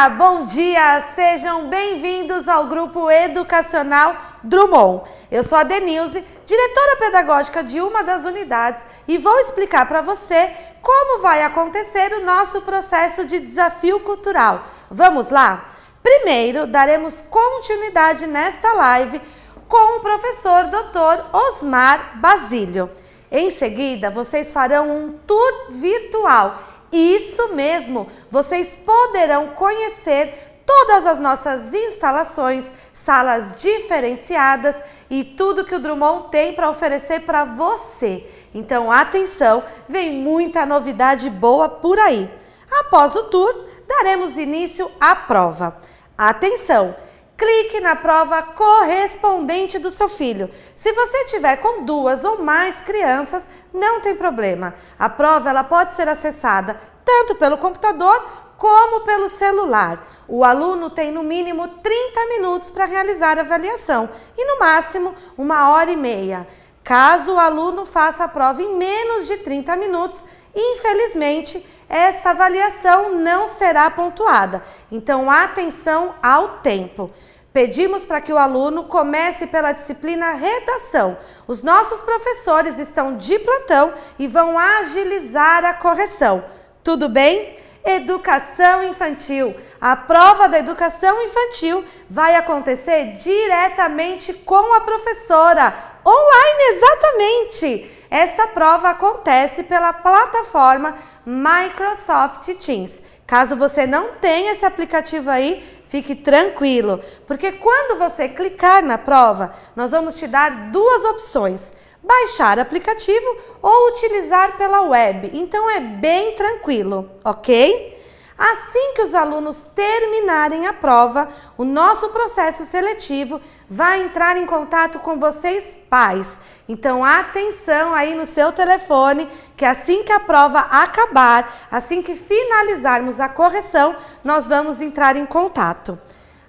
Olá, bom dia! Sejam bem-vindos ao Grupo Educacional Drummond. Eu sou a Denilze, diretora pedagógica de uma das unidades e vou explicar para você como vai acontecer o nosso processo de desafio cultural. Vamos lá? Primeiro, daremos continuidade nesta live com o professor Dr. Osmar Basílio. Em seguida, vocês farão um tour virtual. Isso mesmo, vocês poderão conhecer todas as nossas instalações, salas diferenciadas e tudo que o Drummond tem para oferecer para você. Então, atenção, vem muita novidade boa por aí. Após o tour, daremos início à prova. Atenção! Clique na prova correspondente do seu filho. Se você tiver com 2 ou mais crianças, não tem problema. A prova ela pode ser acessada tanto pelo computador como pelo celular. O aluno tem no mínimo 30 minutos para realizar a avaliação e no máximo 1h30. Caso o aluno faça a prova em menos de 30 minutos, infelizmente, esta avaliação não será pontuada. Então, atenção ao tempo. Pedimos para que o aluno comece pela disciplina redação. Os nossos professores estão de plantão e vão agilizar a correção. Tudo bem? Educação infantil. A prova da educação infantil vai acontecer diretamente com a professora. Online, exatamente! Esta prova acontece pela plataforma Microsoft Teams. Caso você não tenha esse aplicativo aí, fique tranquilo, porque quando você clicar na prova, nós vamos te dar 2 opções: baixar o aplicativo ou utilizar pela web. Então é bem tranquilo, ok? Assim que os alunos terminarem a prova, o nosso processo seletivo vai entrar em contato com vocês, pais. Então, atenção aí no seu telefone, que assim que a prova acabar, assim que finalizarmos a correção, nós vamos entrar em contato.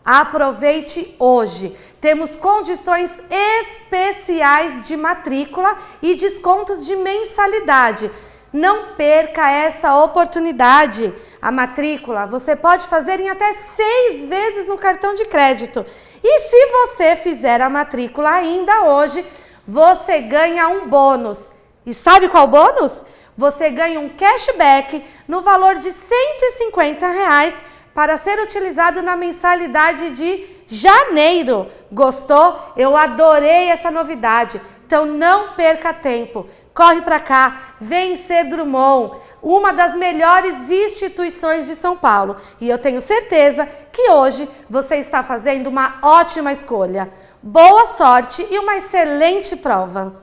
Aproveite hoje. Temos condições especiais de matrícula e descontos de mensalidade. Não perca essa oportunidade. A matrícula você pode fazer em até 6 vezes no cartão de crédito. E se você fizer a matrícula ainda hoje, você ganha um bônus. E sabe qual bônus? Você ganha um cashback no valor de R$150 para ser utilizado na mensalidade de janeiro. Gostou? Eu adorei essa novidade. Então não perca tempo. Corre para cá, vem ser Drummond, uma das melhores instituições de São Paulo. E eu tenho certeza que hoje você está fazendo uma ótima escolha. Boa sorte e uma excelente prova.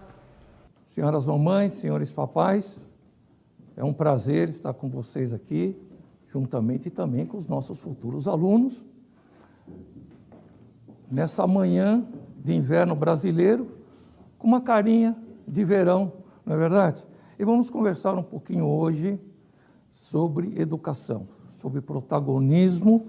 Senhoras mamães, senhores papais, é um prazer estar com vocês aqui, juntamente também com os nossos futuros alunos, nessa manhã de inverno brasileiro, com uma carinha de verão, não é verdade? E vamos conversar um pouquinho hoje sobre educação, sobre protagonismo.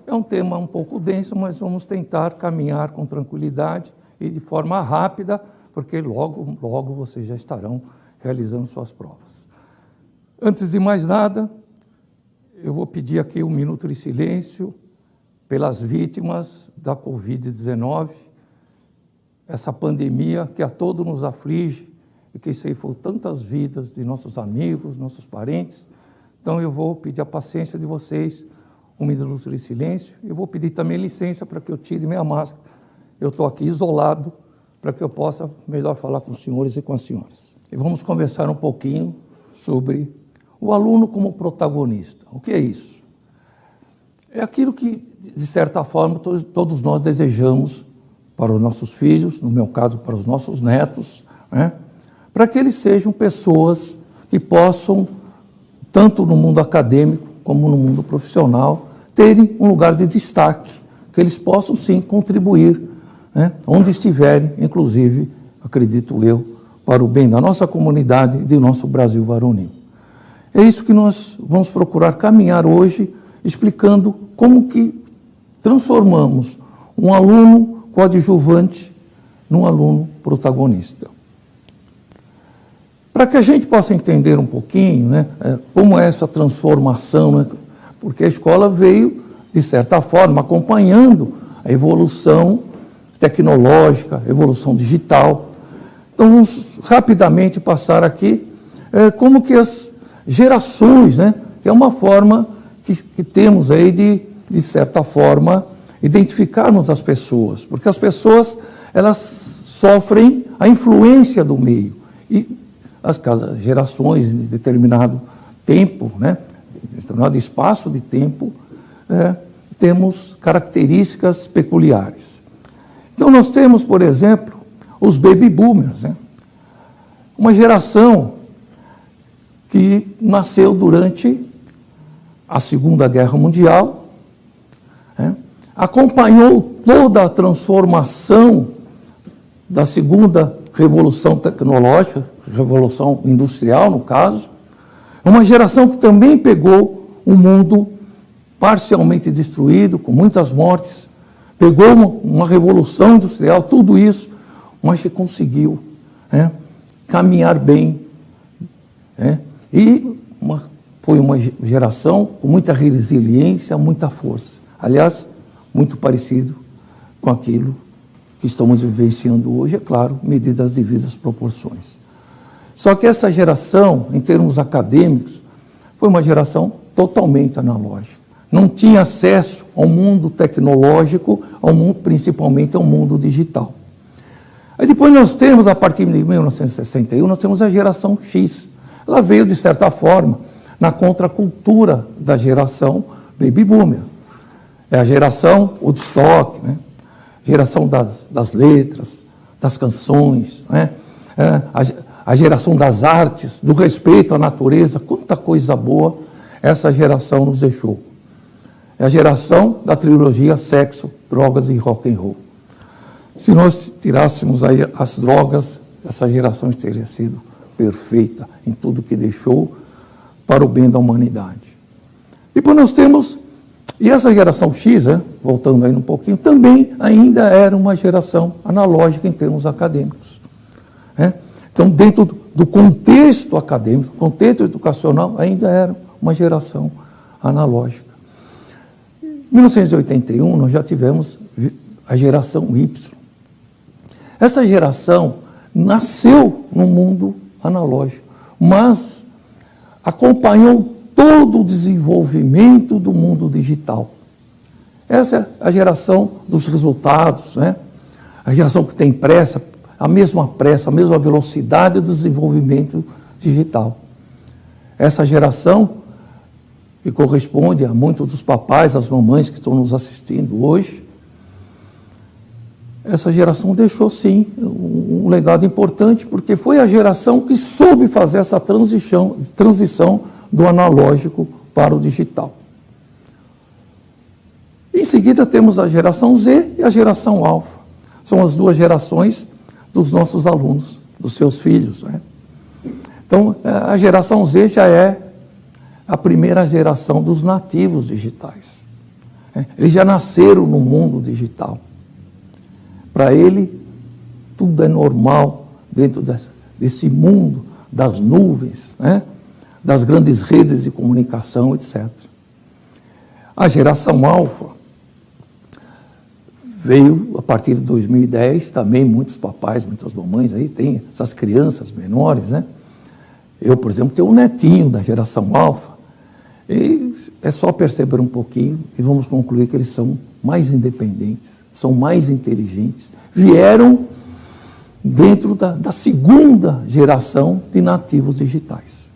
É um tema um pouco denso, mas vamos tentar caminhar com tranquilidade e de forma rápida, porque logo, logo vocês já estarão realizando suas provas. Antes de mais nada, eu vou pedir aqui 1 minuto de silêncio pelas vítimas da Covid-19, essa pandemia que a todos nos aflige, e que ceifou tantas vidas de nossos amigos, nossos parentes. Então eu vou pedir a paciência de vocês, 1 minuto de silêncio. Eu vou pedir também licença para que eu tire minha máscara. Eu estou aqui isolado para que eu possa melhor falar com os senhores e com as senhoras. E vamos conversar um pouquinho sobre o aluno como protagonista. O que é isso? É aquilo que, de certa forma, todos nós desejamos para os nossos filhos, no meu caso, para os nossos netos, né? Para que eles sejam pessoas que possam, tanto no mundo acadêmico como no mundo profissional, terem um lugar de destaque, que eles possam sim contribuir, né, onde estiverem, inclusive, acredito eu, para o bem da nossa comunidade e do nosso Brasil varonil. É isso que nós vamos procurar caminhar hoje, explicando como que transformamos um aluno coadjuvante num aluno protagonista. Para que a gente possa entender um pouquinho, né, como é essa transformação, né, porque a escola veio, de certa forma, acompanhando a evolução tecnológica, evolução digital. Então, vamos rapidamente passar aqui como que as gerações, né, que é uma forma que temos aí de certa forma, identificarmos as pessoas, porque as pessoas, elas sofrem a influência do meio, e as gerações de determinado tempo, né, determinado espaço de tempo, temos características peculiares. Então, nós temos, por exemplo, os baby boomers, né, uma geração que nasceu durante a Segunda Guerra Mundial, acompanhou toda a transformação da segunda revolução tecnológica, revolução industrial, no caso, uma geração que também pegou um mundo parcialmente destruído, com muitas mortes, pegou uma revolução industrial, tudo isso, mas que conseguiu caminhar bem, e foi uma geração com muita resiliência, muita força. Aliás, muito parecido com aquilo que estamos vivenciando hoje, é claro, medidas as devidas proporções. Só que essa geração, em termos acadêmicos, foi uma geração totalmente analógica. Não tinha acesso ao mundo tecnológico, principalmente ao mundo digital. Aí depois nós temos, a partir de 1961, nós temos a geração X. Ela veio, de certa forma, na contracultura da geração Baby Boomer. É a geração Woodstock, né? Geração das letras, das canções, né? A geração das artes, do respeito à natureza, quanta coisa boa essa geração nos deixou. É a geração da trilogia Sexo, Drogas e Rock and Roll. Se nós tirássemos aí as drogas, essa geração teria sido perfeita em tudo que deixou para o bem da humanidade. Depois nós temos, e essa geração X, voltando aí um pouquinho, também ainda era uma geração analógica em termos acadêmicos. Então, dentro do contexto acadêmico, contexto educacional, ainda era uma geração analógica. Em 1981, nós já tivemos a geração Y. Essa geração nasceu no mundo analógico, mas acompanhou todo o desenvolvimento do mundo digital. Essa é a geração dos resultados, né? A geração que tem pressa, a mesma velocidade do desenvolvimento digital. Essa geração que corresponde a muitos dos papais, as mamães que estão nos assistindo hoje, essa geração deixou, sim, um legado importante, porque foi a geração que soube fazer essa transição do analógico para o digital. Em seguida, temos a geração Z e a geração Alfa. São as duas gerações dos nossos alunos, dos seus filhos, né? Então, a geração Z já é a primeira geração dos nativos digitais. Eles já nasceram no mundo digital. Para ele, tudo é normal dentro desse mundo das nuvens, né? Das grandes redes de comunicação, etc. A geração Alfa veio a partir de 2010, também muitos papais, muitas mamães aí têm essas crianças menores, né? Eu, por exemplo, tenho um netinho da geração Alfa, e é só perceber um pouquinho e vamos concluir que eles são mais independentes, são mais inteligentes, vieram dentro da segunda geração de nativos digitais.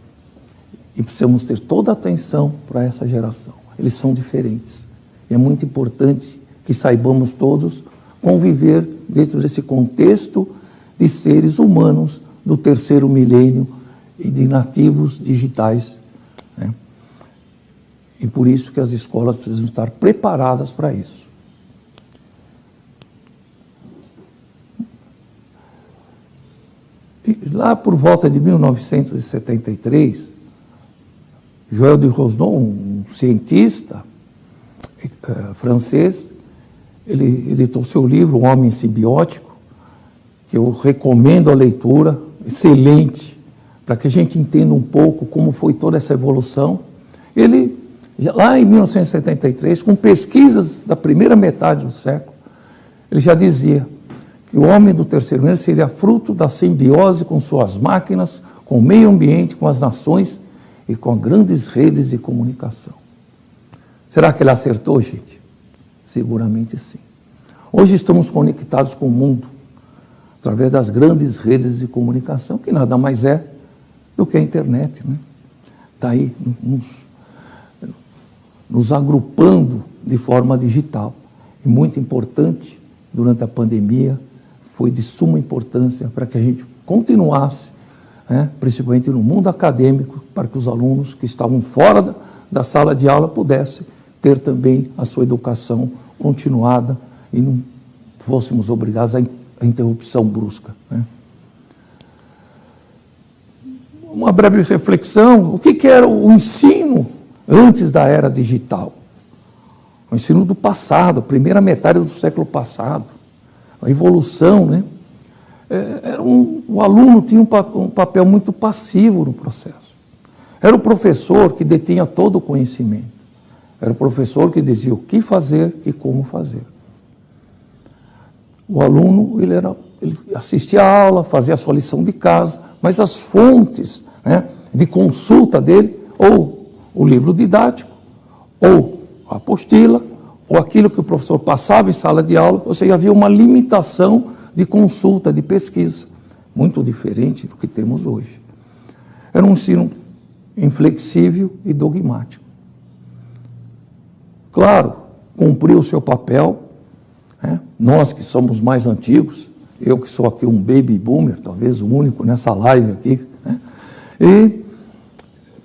E precisamos ter toda a atenção para essa geração. Eles são diferentes. É muito importante que saibamos todos conviver dentro desse contexto de seres humanos do terceiro milênio e de nativos digitais, né? E por isso que as escolas precisam estar preparadas para isso. E lá por volta de 1973, Joël de Rosnon, um cientista francês, ele editou seu livro, O Homem Simbiótico, que eu recomendo a leitura, excelente, para que a gente entenda um pouco como foi toda essa evolução. Ele, lá em 1973, com pesquisas da primeira metade do século, ele já dizia que o homem do terceiro milênio seria fruto da simbiose com suas máquinas, com o meio ambiente, com as nações e com grandes redes de comunicação. Será que ele acertou, gente? Seguramente sim. Hoje estamos conectados com o mundo através das grandes redes de comunicação, que nada mais é do que a internet, né? Está aí nos agrupando de forma digital. E muito importante, durante a pandemia, foi de suma importância para que a gente continuasse, né, principalmente no mundo acadêmico, para que os alunos que estavam fora da sala de aula pudessem ter também a sua educação continuada e não fôssemos obrigados à interrupção brusca, né? Uma breve reflexão: o que era o ensino antes da era digital? O ensino do passado, a primeira metade do século passado, a evolução, né? O aluno tinha um papel muito passivo no processo. Era o professor que detinha todo o conhecimento. Era o professor que dizia o que fazer e como fazer. O aluno, ele assistia a aula, fazia a sua lição de casa, mas as fontes, né, de consulta dele, ou o livro didático, ou a apostila, ou aquilo que o professor passava em sala de aula, ou seja, havia uma limitação de consulta, de pesquisa, muito diferente do que temos hoje. Era um ensino inflexível e dogmático. Claro, cumpriu o seu papel, né? Nós que somos mais antigos, eu que sou aqui um baby boomer, talvez o único nessa live aqui, né? E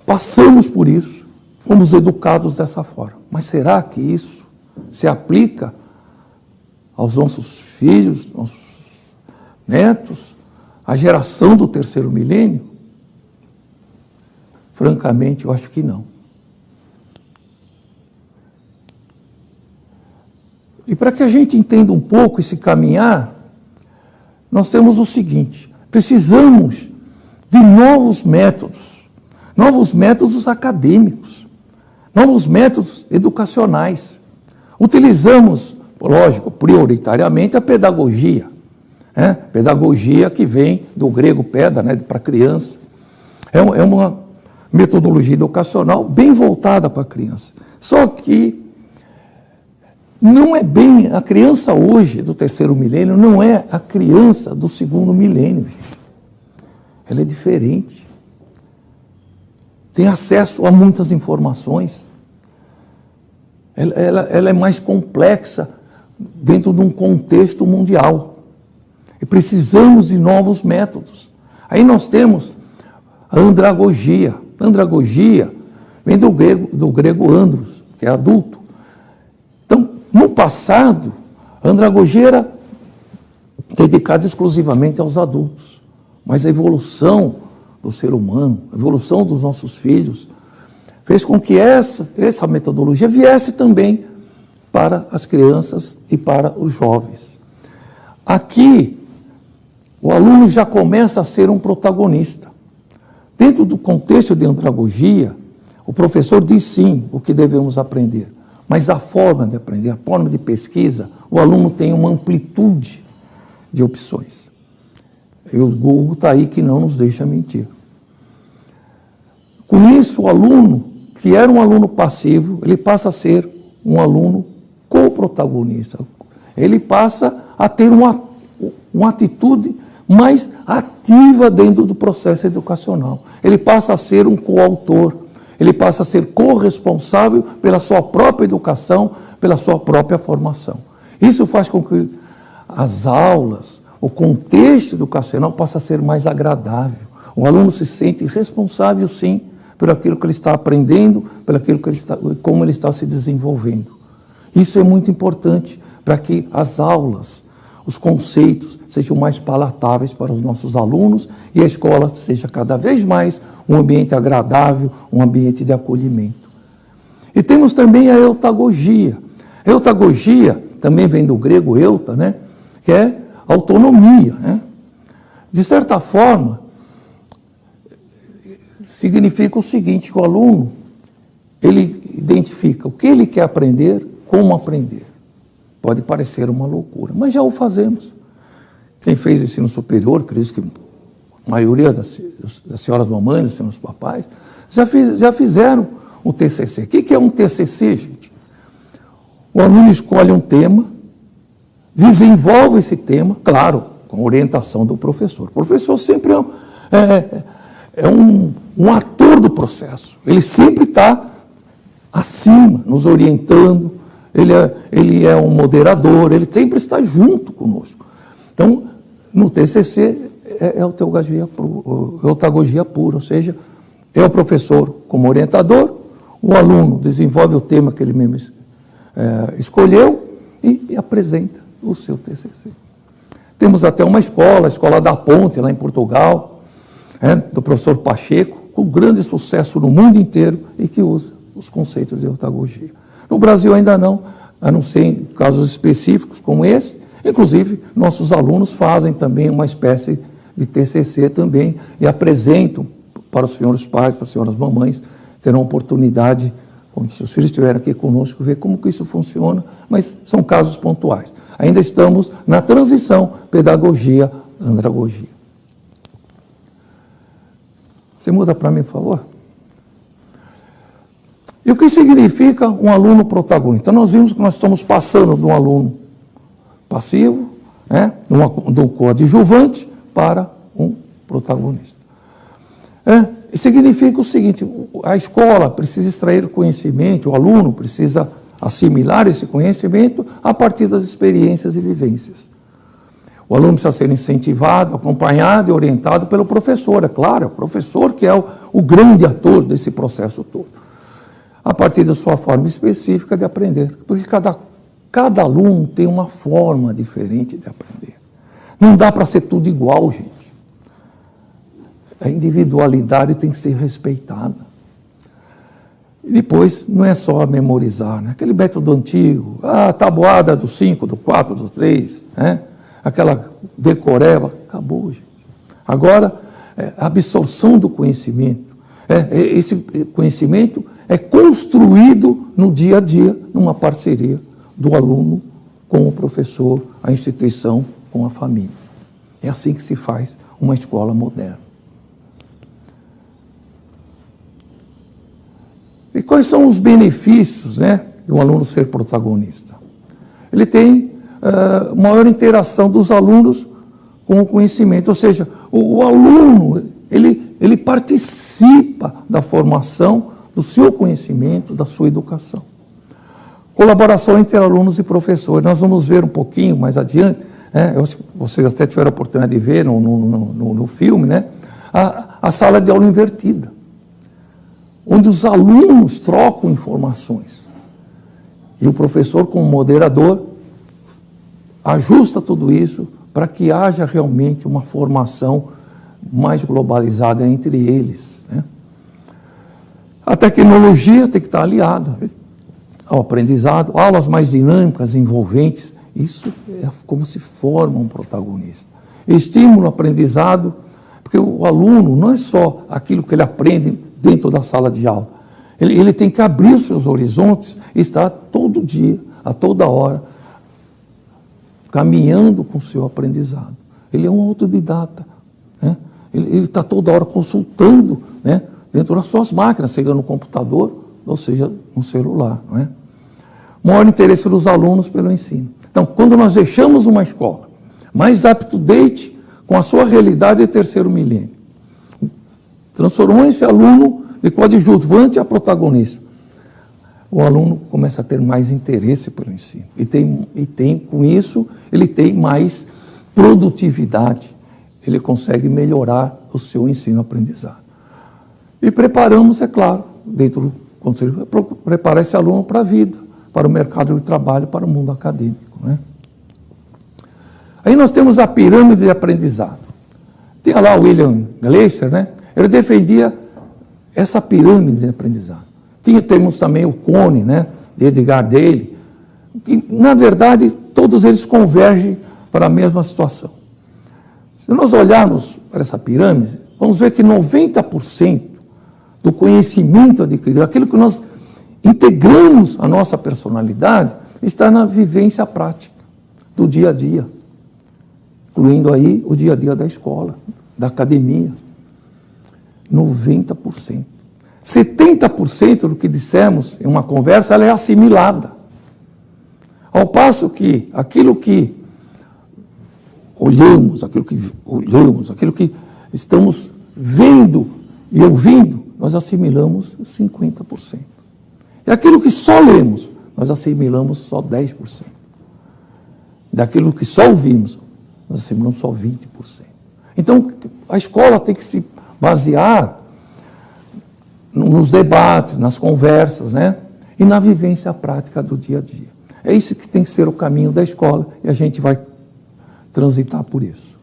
passamos por isso, fomos educados dessa forma. Mas será que isso se aplica aos nossos filhos, nossos netos, à geração do terceiro milênio? Francamente, eu acho que não. E para que a gente entenda um pouco esse caminhar, nós temos o seguinte: precisamos de novos métodos acadêmicos, novos métodos educacionais. Utilizamos, lógico, prioritariamente a pedagogia, né? Pedagogia que vem do grego peda, né, para criança. É uma metodologia educacional bem voltada para a criança. Só que não é bem, a criança hoje do terceiro milênio não é a criança do segundo milênio, gente. Ela é diferente. Tem acesso a muitas informações. Ela é mais complexa dentro de um contexto mundial. E precisamos de novos métodos. Aí nós temos a andragogia. A andragogia vem do grego andros, que é adulto. Então, no passado, a andragogia era dedicada exclusivamente aos adultos. Mas a evolução do ser humano, a evolução dos nossos filhos, fez com que essa metodologia viesse também para as crianças e para os jovens. Aqui, o aluno já começa a ser um protagonista. Dentro do contexto de andragogia, o professor diz sim o que devemos aprender, mas a forma de aprender, a forma de pesquisa, o aluno tem uma amplitude de opções. E o Google está aí que não nos deixa mentir. Com isso, o aluno, que era um aluno passivo, ele passa a ser um aluno co-protagonista. Ele passa a ter uma atitude mais ativa dentro do processo educacional. Ele passa a ser um coautor, ele passa a ser corresponsável pela sua própria educação, pela sua própria formação. Isso faz com que as aulas, o contexto educacional passe a ser mais agradável. O aluno se sente responsável, sim, por aquilo que ele está aprendendo, por aquilo que como ele está se desenvolvendo. Isso é muito importante para que as aulas, os conceitos sejam mais palatáveis para os nossos alunos e a escola seja cada vez mais um ambiente agradável, um ambiente de acolhimento. E temos também a eutagogia. A eutagogia também vem do grego euta, né, que é autonomia, né? De certa forma, significa o seguinte, que o aluno, ele identifica o que ele quer aprender, como aprender. Pode parecer uma loucura, mas já o fazemos. Quem fez ensino superior, acredito que a maioria das senhoras mamães, dos senhores papais, já fizeram o TCC. O que é um TCC, gente? O aluno escolhe um tema, desenvolve esse tema, claro, com orientação do professor. O professor sempre é um ator do processo. Ele sempre está acima, nos orientando. Ele é um moderador, ele sempre está junto conosco. Então, no TCC, é otagogia pura, ou seja, é o professor como orientador, o aluno desenvolve o tema que ele mesmo escolheu e apresenta o seu TCC. Temos até uma escola, a Escola da Ponte, lá em Portugal, do professor Pacheco, com grande sucesso no mundo inteiro e que usa os conceitos de otagogia. No Brasil ainda não ser em casos específicos como esse. Inclusive, nossos alunos fazem também uma espécie de TCC também e apresentam para os senhores pais, para as senhoras mamães, terão oportunidade, quando seus filhos estiverem aqui conosco, ver como que isso funciona, mas são casos pontuais. Ainda estamos na transição pedagogia-andragogia. Você muda para mim, por favor? E o que significa um aluno protagonista? Nós vimos que nós estamos passando de um aluno passivo, de um coadjuvante, para um protagonista. Significa o seguinte: a escola precisa extrair conhecimento, o aluno precisa assimilar esse conhecimento a partir das experiências e vivências. O aluno precisa ser incentivado, acompanhado e orientado pelo professor, é claro, é o professor que é o grande ator desse processo todo, a partir da sua forma específica de aprender, porque cada aluno tem uma forma diferente de aprender. Não dá para ser tudo igual, gente. A individualidade tem que ser respeitada. E depois, não é só memorizar, né? Aquele método antigo, a tabuada do 5, do 4, do 3, né? Aquela decoreba, acabou, gente. Agora, a absorção do conhecimento, esse conhecimento é construído no dia a dia, numa parceria do aluno com o professor, a instituição com a família. É assim que se faz uma escola moderna. E quais são os benefícios, do aluno ser protagonista? Ele tem maior interação dos alunos com o conhecimento, ou seja, o aluno ele participa da formação do seu conhecimento, da sua educação. Colaboração entre alunos e professores. Nós vamos ver um pouquinho mais adiante, vocês até tiveram a oportunidade de ver no filme, a sala de aula invertida, onde os alunos trocam informações. E o professor, como moderador, ajusta tudo isso para que haja realmente uma formação mais globalizada entre eles. A tecnologia tem que estar aliada ao aprendizado, aulas mais dinâmicas, envolventes. Isso é como se forma um protagonista. Estímulo, aprendizado, porque o aluno não é só aquilo que ele aprende dentro da sala de aula. Ele tem que abrir os seus horizontes e estar todo dia, a toda hora, caminhando com o seu aprendizado. Ele é um autodidata. Ele está toda hora consultando, dentro das suas máquinas, seja no computador, ou seja, no celular. Maior interesse dos alunos pelo ensino. Então, quando nós deixamos uma escola mais up-to-date com a sua realidade de terceiro milênio, transformou esse aluno de coadjuvante a protagonista, o aluno começa a ter mais interesse pelo ensino. Com isso, ele tem mais produtividade. Ele consegue melhorar o seu ensino-aprendizado. E preparamos, é claro, preparar esse aluno para a vida, para o mercado de trabalho, para o mundo acadêmico. Aí nós temos a pirâmide de aprendizado. Tem lá o William Gleiser, ele defendia essa pirâmide de aprendizado. Temos também o Cone, de Edgar Dale, que, na verdade, todos eles convergem para a mesma situação. Se nós olharmos para essa pirâmide, vamos ver que 90% do conhecimento adquirido, aquilo que nós integramos à nossa personalidade, está na vivência prática do dia a dia, incluindo aí o dia a dia da escola, da academia. 90%. 70% do que dissemos em uma conversa, ela é assimilada. Ao passo que aquilo que olhamos, aquilo que estamos vendo e ouvindo, nós assimilamos 50%. E aquilo que só lemos, nós assimilamos só 10%. Daquilo que só ouvimos, nós assimilamos só 20%. Então, a escola tem que se basear nos debates, nas conversas, né? E na vivência prática do dia a dia. É isso que tem que ser o caminho da escola e a gente vai transitar por isso.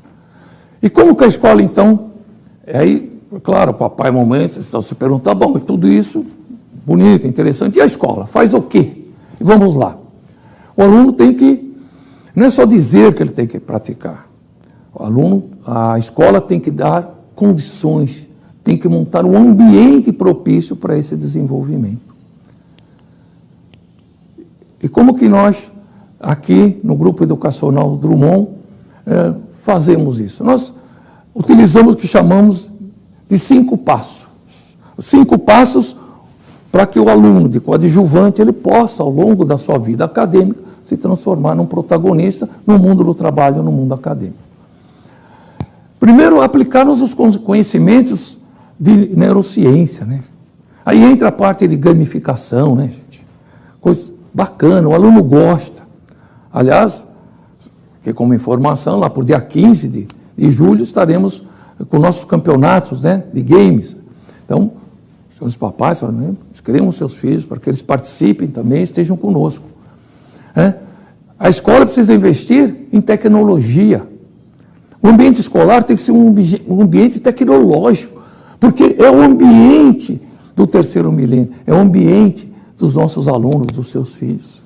E como que a escola, então, aí, claro, papai e mamãe estão se perguntando, tá bom, tudo isso bonito, interessante, e a escola? Faz o quê? E vamos lá. O aluno tem que, não é só dizer que ele tem que praticar. O aluno, a escola tem que dar condições, tem que montar um ambiente propício para esse desenvolvimento. E como que nós, aqui no Grupo Educacional Drummond, fazemos isso? Nós utilizamos o que chamamos de 5 passos. 5 passos para que o aluno de coadjuvante ele possa, ao longo da sua vida acadêmica, se transformar num protagonista no mundo do trabalho, no mundo acadêmico. Primeiro, aplicarmos os conhecimentos de neurociência, né? Aí entra a parte de gamificação, né, gente? Coisa bacana, o aluno gosta. Aliás, que como informação, lá por dia 15 de julho estaremos com nossos campeonatos, né, de games. Então, senhores papais, né, inscrevam seus filhos para que eles participem também, estejam conosco. A escola precisa investir em tecnologia. O ambiente escolar tem que ser um ambiente tecnológico, porque é o ambiente do terceiro milênio, é o ambiente dos nossos alunos, dos seus filhos.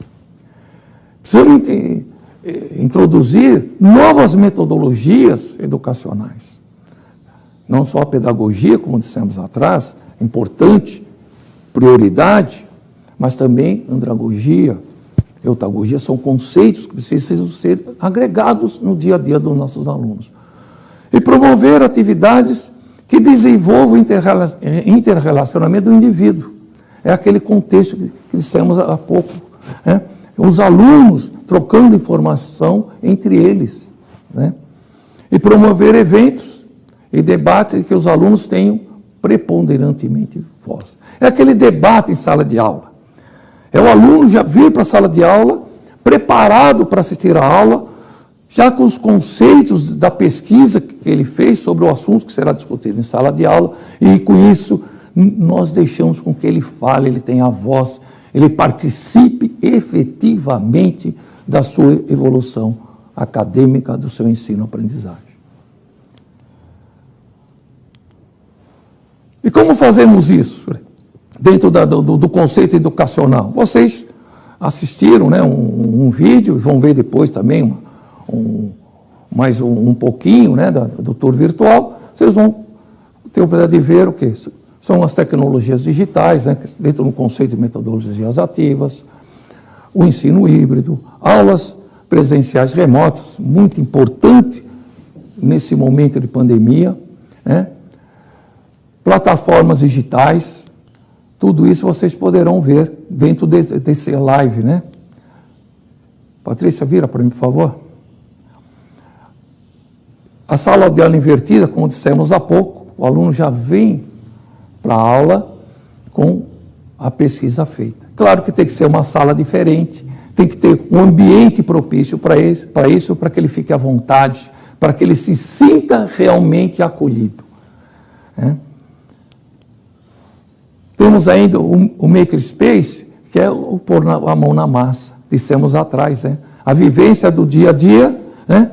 Precisamos introduzir novas metodologias educacionais. Não só a pedagogia, como dissemos atrás, importante, prioridade, mas também andragogia, eutagogia, são conceitos que precisam ser agregados no dia a dia dos nossos alunos. E promover atividades que desenvolvam o interrelacionamento do indivíduo. É aquele contexto que dissemos há pouco, né? Os alunos trocando informação entre eles, né? E promover eventos e debates que os alunos tenham preponderantemente voz. É aquele debate em sala de aula. É o aluno já vir para a sala de aula, preparado para assistir à aula, já com os conceitos da pesquisa que ele fez sobre o assunto que será discutido em sala de aula, e com isso nós deixamos com que ele fale, ele tenha voz, ele participe efetivamente da sua evolução acadêmica, do seu ensino-aprendizagem. E como fazemos isso? Dentro do conceito educacional. Vocês assistiram, né, um vídeo, e vão ver depois também mais um pouquinho, né, do tour virtual. Vocês vão ter a oportunidade de ver o que são as tecnologias digitais, né, dentro do conceito de metodologias ativas, o ensino híbrido, aulas presenciais remotas, muito importante nesse momento de pandemia, né, plataformas digitais. Tudo isso vocês poderão ver dentro desse live, né? Patrícia, vira para mim, por favor. A sala de aula invertida, como dissemos há pouco, o aluno já vem para a aula com a pesquisa feita. Claro que tem que ser uma sala diferente, tem que ter um ambiente propício para isso, para que ele fique à vontade, para que ele se sinta realmente acolhido, né? Temos ainda o Makerspace, que é o pôr a mão na massa, dissemos atrás, né? A vivência do dia a dia, né?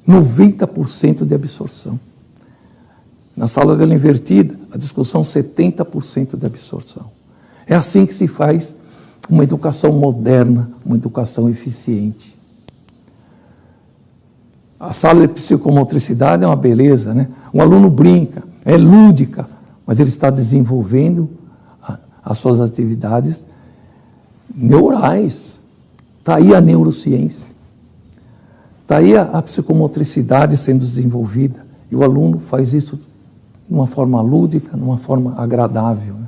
90% de absorção. Na sala dela invertida, a discussão 70% de absorção. É assim que se faz uma educação moderna, uma educação eficiente. A sala de psicomotricidade é uma beleza, né? Um aluno brinca, é lúdica, mas ele está desenvolvendo as suas atividades neurais, Está aí a neurociência, está aí a psicomotricidade sendo desenvolvida, e o aluno faz isso de uma forma lúdica, de uma forma agradável, né?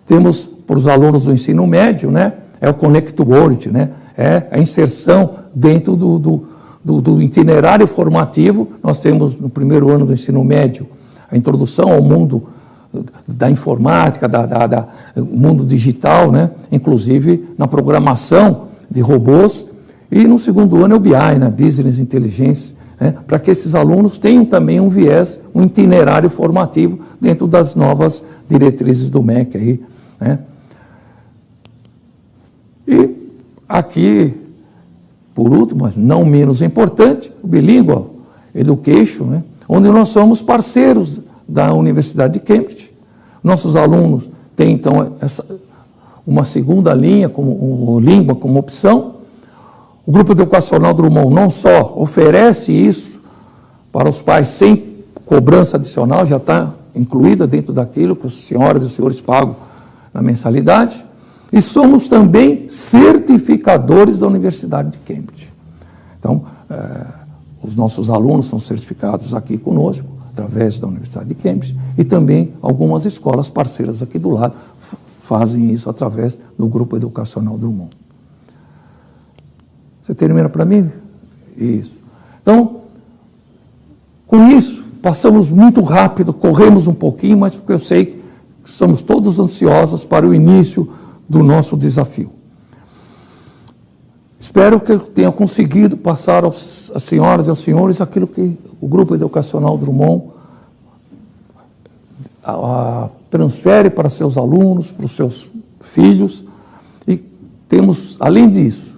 Temos, para os alunos do ensino médio, né, é o Connect Word, né, é a inserção dentro do itinerário formativo. Nós temos, no primeiro ano do ensino médio, a introdução ao mundo da informática, mundo digital, né? Inclusive na programação de robôs, e no segundo ano é o BI, né? Business Intelligence, né? Para que esses alunos tenham também um viés, um itinerário formativo dentro das novas diretrizes do MEC aí, né? E aqui, por último, mas não menos importante, o Bilingual Education, né? Onde nós somos parceiros da Universidade de Cambridge. Nossos alunos têm, então, uma segunda linha, como língua, como opção. O Grupo Educacional Drummond não só oferece isso para os pais sem cobrança adicional, já está incluída dentro daquilo que as senhoras e os senhores pagam na mensalidade, e somos também certificadores da Universidade de Cambridge. Então, os nossos alunos são certificados aqui conosco, através da Universidade de Cambridge, e também algumas escolas parceiras aqui do lado fazem isso através do Grupo Educacional Drummond. Você termina para mim? Isso. Então, com isso, passamos muito rápido, corremos um pouquinho, mas porque eu sei que estamos todos ansiosos para o início do nosso desafio. Espero que eu tenha conseguido passar às senhoras e aos senhores aquilo que o Grupo Educacional Drummond transfere para seus alunos, para os seus filhos, e temos, além disso,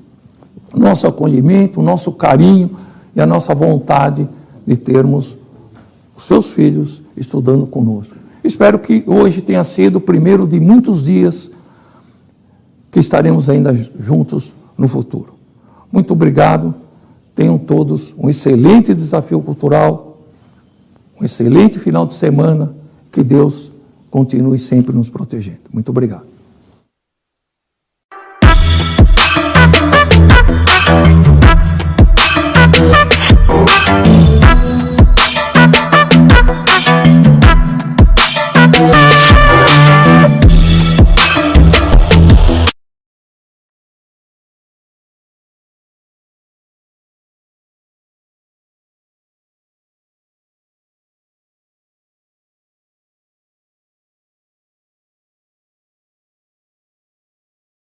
o nosso acolhimento, o nosso carinho e a nossa vontade de termos os seus filhos estudando conosco. Espero que hoje tenha sido o primeiro de muitos dias que estaremos ainda juntos no futuro. Muito obrigado, tenham todos um excelente desafio cultural, um excelente final de semana, que Deus continue sempre nos protegendo. Muito obrigado.